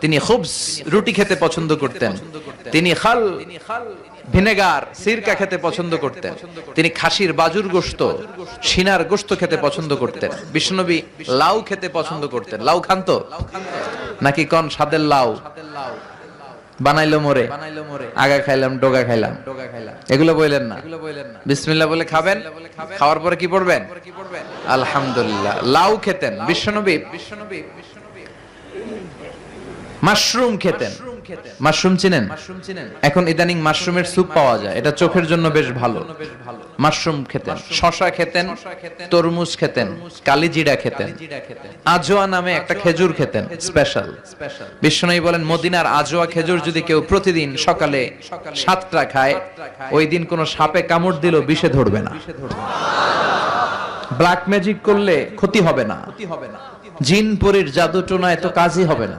তিনি খুবস রুটি খেতে পছন্দ করতেন, তিনি খাল ভিনেগার সিরকা খেতে পছন্দ করতেন, তিনি খাসির বাজুর গোশত সিনার গোশত খেতে পছন্দ করতেন। বিশ্বনবী লাউ খেতে পছন্দ করতেন। লাউ খান তো নাকি কোন স্বাদের লাউ? বানাইলো মোরে, আগা খাইলাম ডোগা খাইলাম, এগুলো বললেন না। বিসমিল্লাহ বলে খাবেন, খাওয়ার পরে কি পড়বেন? আলহামদুলিল্লাহ। লাউ খেতেন বিশ্বনবী। মাশরুম খেতেন। মাশরুম চিনেন? এখন ইদানিং মাশরুমের স্যুপ পাওয়া যায়, এটা চোখের জন্য বেশ ভালো। মাশরুম খেতেন, শশা খেতেন, তরমুজ খেতেন, কালিজিরা খেতেন, আজোয়া নামে একটা খেজুর খেতেন স্পেশাল। বিশ্বনবী বলেন মদিনার আজোয়া খেজুর যদি কেউ প্রতিদিন সকালে 7টা খায়, ওই দিন কোনো সাপে কামড় দিল বিষে ধরবে না, ব্ল্যাক ম্যাজিক করলে ক্ষতি হবে না, জিন পরীর জাদু টোনায় তো কাজই হবে না।